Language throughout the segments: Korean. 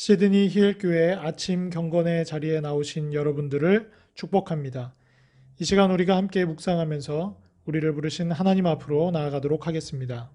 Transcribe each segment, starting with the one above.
시드니 힐교회 아침 경건의 자리에 나오신 여러분들을 축복합니다. 이 시간 우리가 함께 묵상하면서 우리를 부르신 하나님 앞으로 나아가도록 하겠습니다.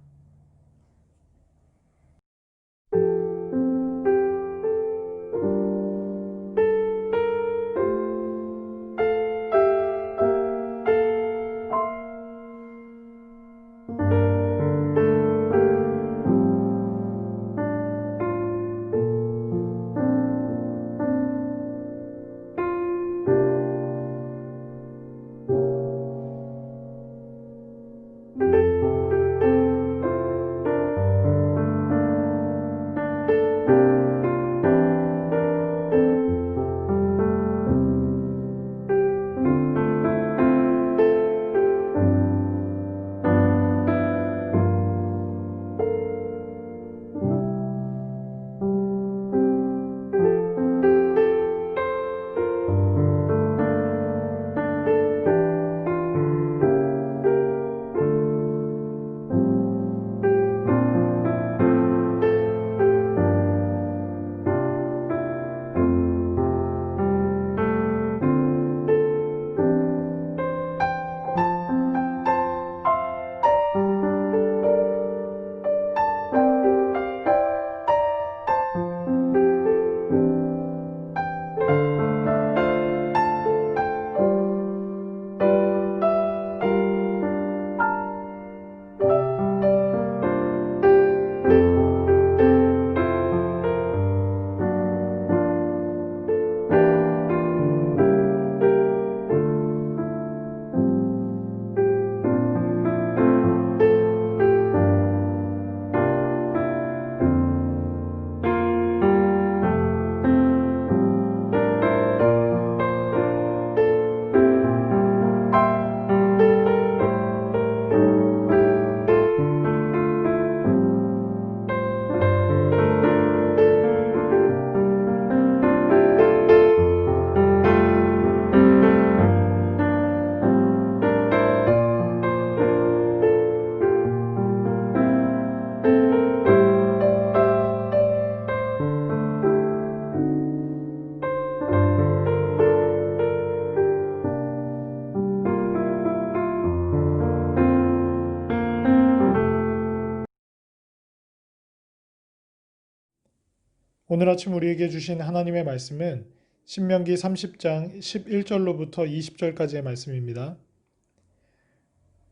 오늘 아침 우리에게 주신 하나님의 말씀은 신명기 30장 11절로부터 20절까지의 말씀입니다.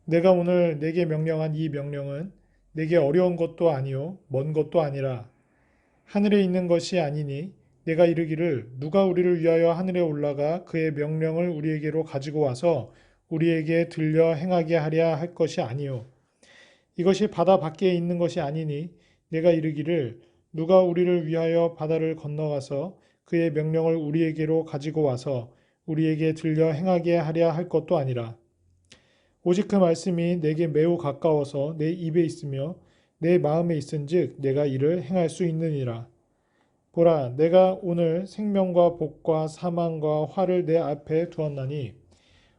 내가 오늘 내게 명령한 이 명령은 내게 어려운 것도 아니요 먼 것도 아니라 하늘에 있는 것이 아니니 내가 이르기를 누가 우리를 위하여 하늘에 올라가 그의 명령을 우리에게로 가지고 와서 우리에게 들려 행하게 하랴 할 것이 아니요 이것이 바다 밖에 있는 것이 아니니 내가 이르기를 누가 우리를 위하여 바다를 건너가서 그의 명령을 우리에게로 가지고 와서 우리에게 들려 행하게 하랴 할 것도 아니라 오직 그 말씀이 내게 매우 가까워서 내 입에 있으며 내 마음에 있은즉 내가 이를 행할 수 있느니라. 보라, 내가 오늘 생명과 복과 사망과 화를 내 앞에 두었나니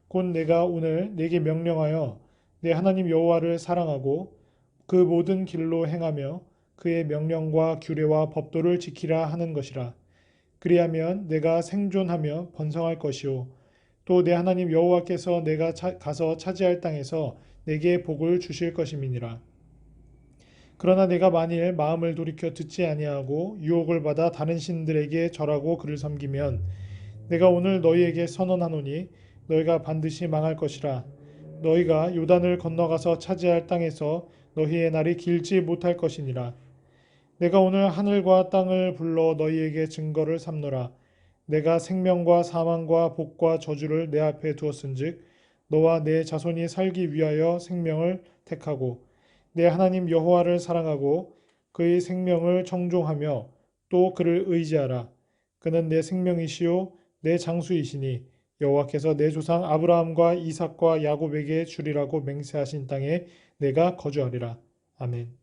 곧 내가 오늘 내게 명령하여 내 하나님 여호와를 사랑하고 그 모든 길로 행하며 그의 명령과 규례와 법도를 지키라 하는 것이라. 그리하면 내가 생존하며 번성할 것이요 또 내 하나님 여호와께서 내가 가서 차지할 땅에서 내게 복을 주실 것임이니라. 그러나 내가 만일 마음을 돌이켜 듣지 아니하고 유혹을 받아 다른 신들에게 절하고 그를 섬기면 내가 오늘 너희에게 선언하노니 너희가 반드시 망할 것이라. 너희가 요단을 건너가서 차지할 땅에서 너희의 날이 길지 못할 것이니라. 내가 오늘 하늘과 땅을 불러 너희에게 증거를 삼노라. 내가 생명과 사망과 복과 저주를 내 앞에 두었은즉 너와 내 자손이 살기 위하여 생명을 택하고 내 하나님 여호와를 사랑하고 그의 생명을 청종하며 또 그를 의지하라. 그는 내 생명이시요 내 장수이시니 여호와께서 내 조상 아브라함과 이삭과 야곱에게 주리라고 맹세하신 땅에 내가 거주하리라. 아멘.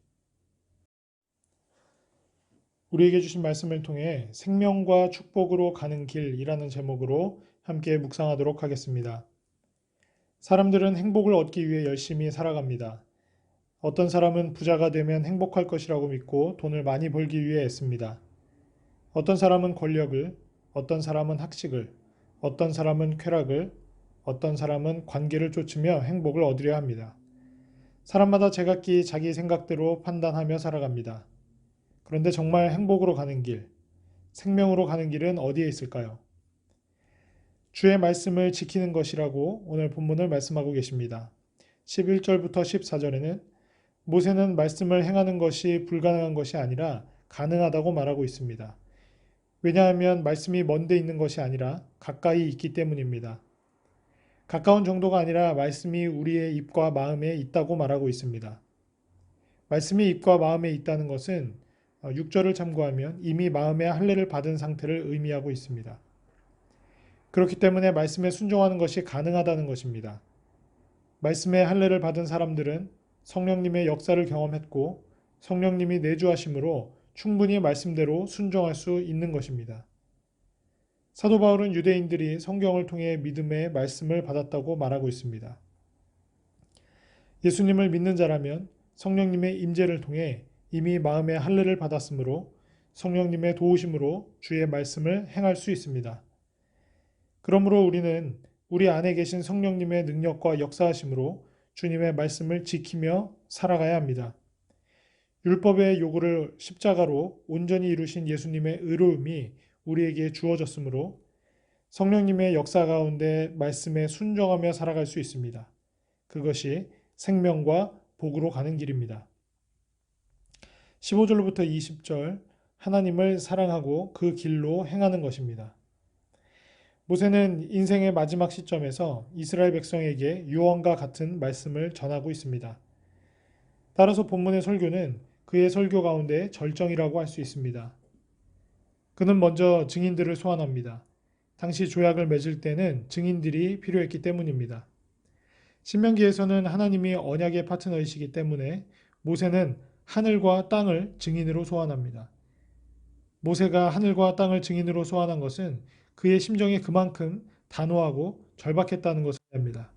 우리에게 주신 말씀을 통해 생명과 축복으로 가는 길이라는 제목으로 함께 묵상하도록 하겠습니다. 사람들은 행복을 얻기 위해 열심히 살아갑니다. 어떤 사람은 부자가 되면 행복할 것이라고 믿고 돈을 많이 벌기 위해 애씁니다. 어떤 사람은 권력을, 어떤 사람은 학식을, 어떤 사람은 쾌락을, 어떤 사람은 관계를 쫓으며 행복을 얻으려 합니다. 사람마다 제각기 자기 생각대로 판단하며 살아갑니다. 그런데 정말 행복으로 가는 길, 생명으로 가는 길은 어디에 있을까요? 주의 말씀을 지키는 것이라고 오늘 본문을 말씀하고 계십니다. 11절부터 14절에는 모세는 말씀을 행하는 것이 불가능한 것이 아니라 가능하다고 말하고 있습니다. 왜냐하면 말씀이 먼데 있는 것이 아니라 가까이 있기 때문입니다. 가까운 정도가 아니라 말씀이 우리의 입과 마음에 있다고 말하고 있습니다. 말씀이 입과 마음에 있다는 것은 6절을 참고하면 이미 마음의 할례를 받은 상태를 의미하고 있습니다. 그렇기 때문에 말씀에 순종하는 것이 가능하다는 것입니다. 말씀의 할례를 받은 사람들은 성령님의 역사를 경험했고 성령님이 내주하심으로 충분히 말씀대로 순종할 수 있는 것입니다. 사도 바울은 유대인들이 성경을 통해 믿음의 말씀을 받았다고 말하고 있습니다. 예수님을 믿는 자라면 성령님의 임재를 통해 이미 마음의 할례를 받았으므로 성령님의 도우심으로 주의 말씀을 행할 수 있습니다. 그러므로 우리는 우리 안에 계신 성령님의 능력과 역사하심으로 주님의 말씀을 지키며 살아가야 합니다. 율법의 요구를 십자가로 온전히 이루신 예수님의 의로움이 우리에게 주어졌으므로 성령님의 역사 가운데 말씀에 순종하며 살아갈 수 있습니다. 그것이 생명과 복으로 가는 길입니다. 15절로부터 20절 하나님을 사랑하고 그 길로 행하는 것입니다. 모세는 인생의 마지막 시점에서 이스라엘 백성에게 유언과 같은 말씀을 전하고 있습니다. 따라서 본문의 설교는 그의 설교 가운데 절정이라고 할 수 있습니다. 그는 먼저 증인들을 소환합니다. 당시 조약을 맺을 때는 증인들이 필요했기 때문입니다. 신명기에서는 하나님이 언약의 파트너이시기 때문에 모세는 하늘과 땅을 증인으로 소환합니다. 모세가 하늘과 땅을 증인으로 소환한 것은 그의 심정이 그만큼 단호하고 절박했다는 것을 압니다.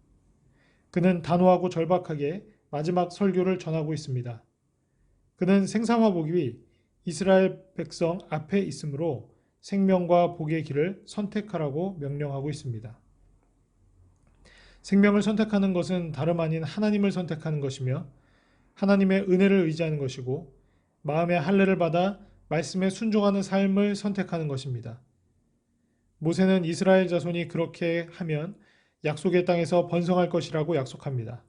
그는 단호하고 절박하게 마지막 설교를 전하고 있습니다. 그는 생사와 복이 이스라엘 백성 앞에 있으므로 생명과 복의 길을 선택하라고 명령하고 있습니다. 생명을 선택하는 것은 다름 아닌 하나님을 선택하는 것이며 하나님의 은혜를 의지하는 것이고 마음의 할례를 받아 말씀에 순종하는 삶을 선택하는 것입니다. 모세는 이스라엘 자손이 그렇게 하면 약속의 땅에서 번성할 것이라고 약속합니다.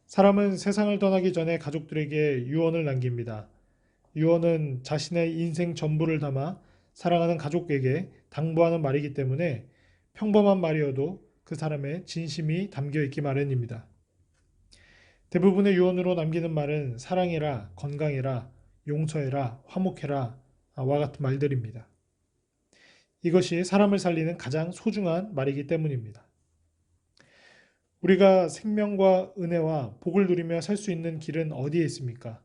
사람은 세상을 떠나기 전에 가족들에게 유언을 남깁니다. 유언은 자신의 인생 전부를 담아 사랑하는 가족에게 당부하는 말이기 때문에 평범한 말이어도 그 사람의 진심이 담겨 있기 마련입니다. 대부분의 유언으로 남기는 말은 사랑해라, 건강해라, 용서해라, 화목해라 와 같은 말들입니다. 이것이 사람을 살리는 가장 소중한 말이기 때문입니다. 우리가 생명과 은혜와 복을 누리며 살 수 있는 길은 어디에 있습니까?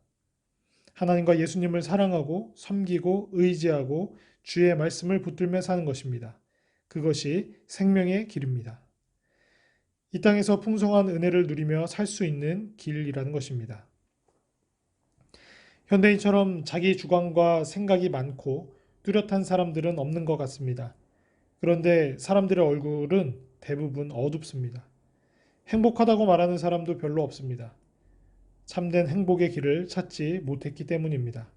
하나님과 예수님을 사랑하고 섬기고 의지하고 주의 말씀을 붙들며 사는 것입니다. 그것이 생명의 길입니다. 이 땅에서 풍성한 은혜를 누리며 살 수 있는 길이라는 것입니다. 현대인처럼 자기 주관과 생각이 많고 뚜렷한 사람들은 없는 것 같습니다. 그런데 사람들의 얼굴은 대부분 어둡습니다. 행복하다고 말하는 사람도 별로 없습니다. 참된 행복의 길을 찾지 못했기 때문입니다.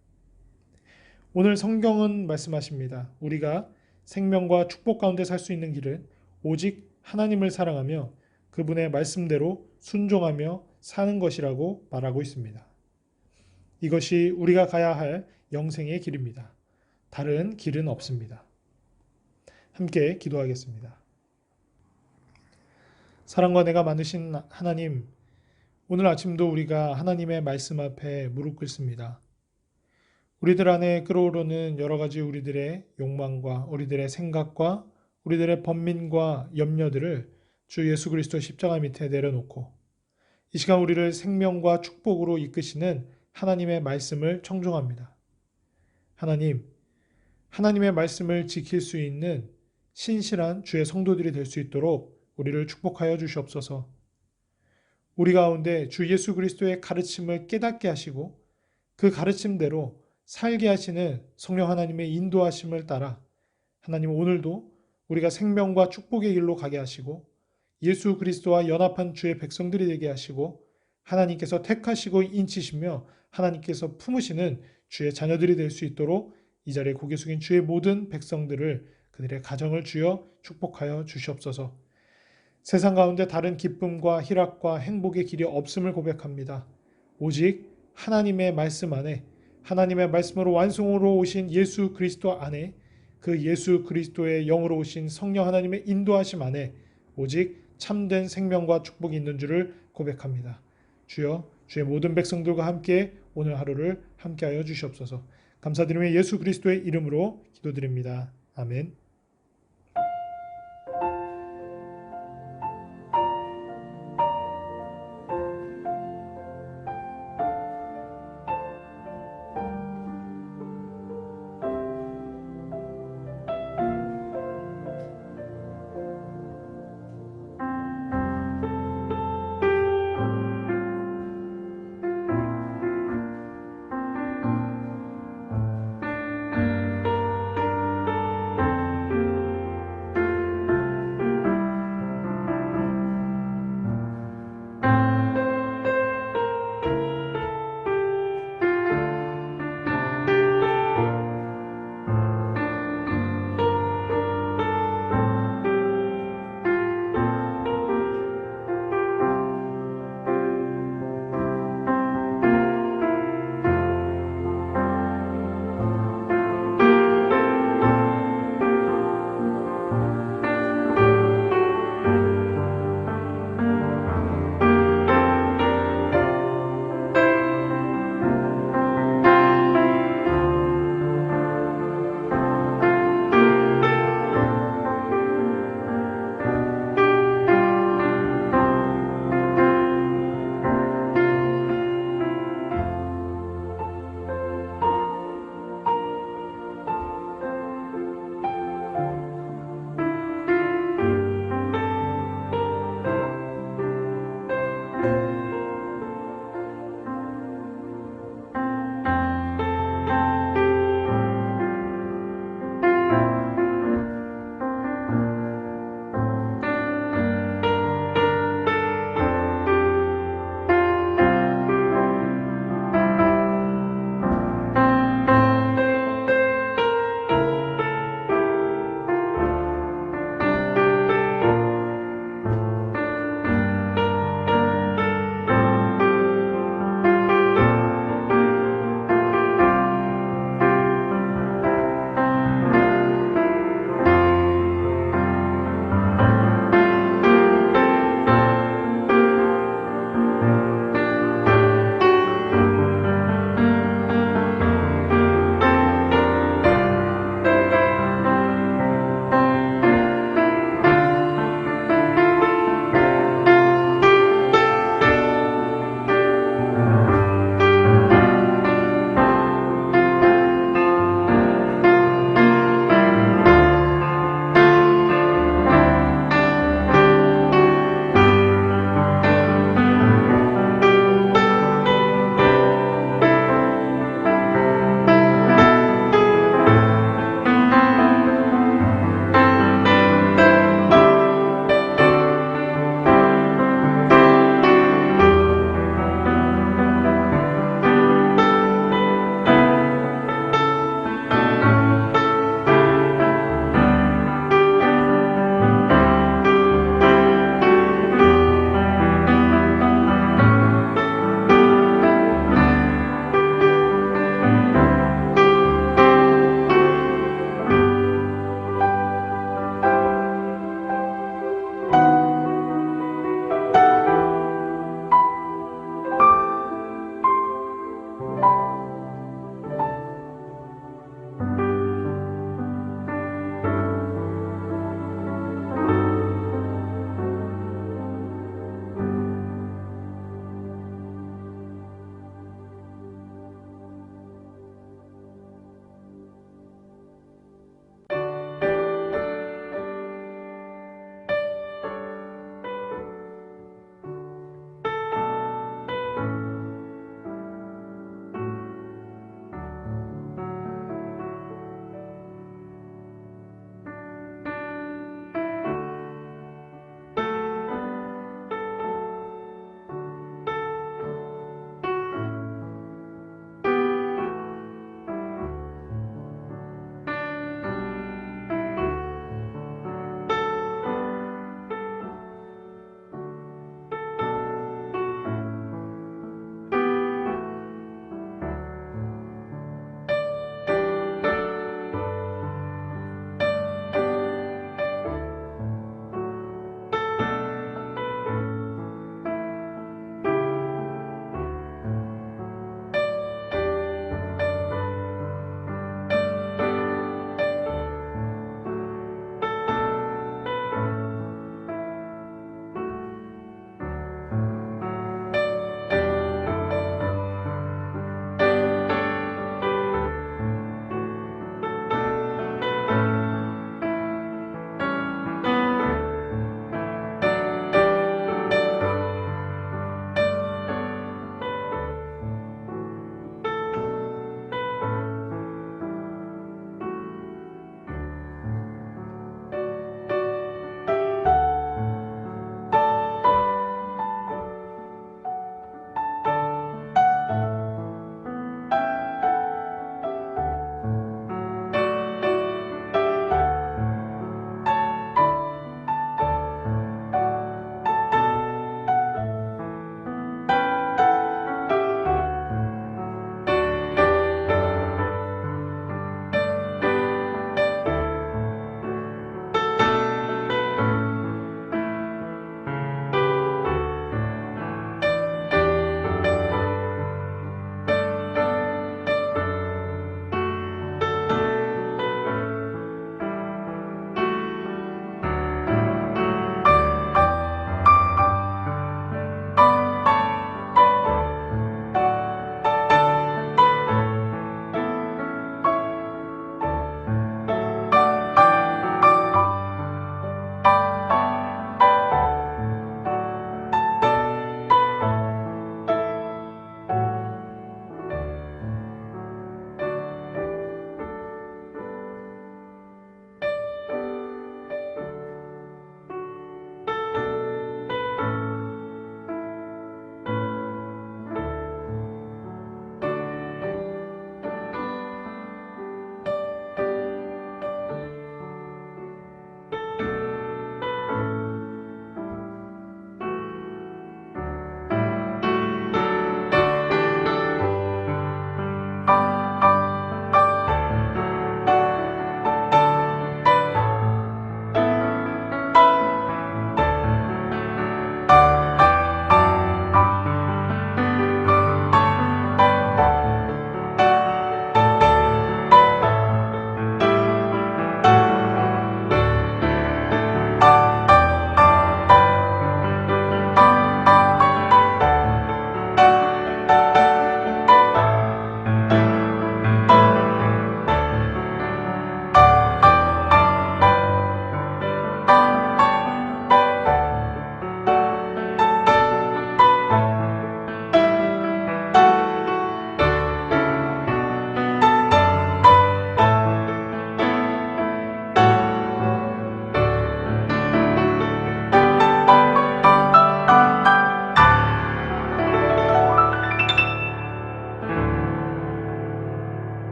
오늘 성경은 말씀하십니다. 우리가 생명과 축복 가운데 살 수 있는 길은 오직 하나님을 사랑하며 그분의 말씀대로 순종하며 사는 것이라고 말하고 있습니다. 이것이 우리가 가야 할 영생의 길입니다. 다른 길은 없습니다. 함께 기도하겠습니다. 사랑과 은혜가 많으신 하나님, 오늘 아침도 우리가 하나님의 말씀 앞에 무릎 꿇습니다. 우리들 안에 끓어오르는 여러 가지 우리들의 욕망과 우리들의 생각과 우리들의 번민과 염려들을 주 예수 그리스도 십자가 밑에 내려놓고 이 시간 우리를 생명과 축복으로 이끄시는 하나님의 말씀을 청종합니다. 하나님, 하나님의 말씀을 지킬 수 있는 신실한 주의 성도들이 될 수 있도록 우리를 축복하여 주시옵소서. 우리 가운데 주 예수 그리스도의 가르침을 깨닫게 하시고 그 가르침대로 살게 하시는 성령 하나님의 인도하심을 따라 하나님 오늘도 우리가 생명과 축복의 길로 가게 하시고 예수 그리스도와 연합한 주의 백성들이 되게 하시고 하나님께서 택하시고 인치시며 하나님께서 품으시는 주의 자녀들이 될 수 있도록 이 자리에 고개 숙인 주의 모든 백성들을 그들의 가정을 주여 축복하여 주시옵소서. 세상 가운데 다른 기쁨과 희락과 행복의 길이 없음을 고백합니다. 오직 하나님의 말씀 안에 하나님의 말씀으로 완성으로 오신 예수 그리스도 안에 그 예수 그리스도의 영으로 오신 성령 하나님의 인도하심 안에 오직 참된 생명과 축복이 있는 줄을 고백합니다. 주여 주의 모든 백성들과 함께 오늘 하루를 함께하여 주시옵소서. 감사드리며 예수 그리스도의 이름으로 기도드립니다. 아멘.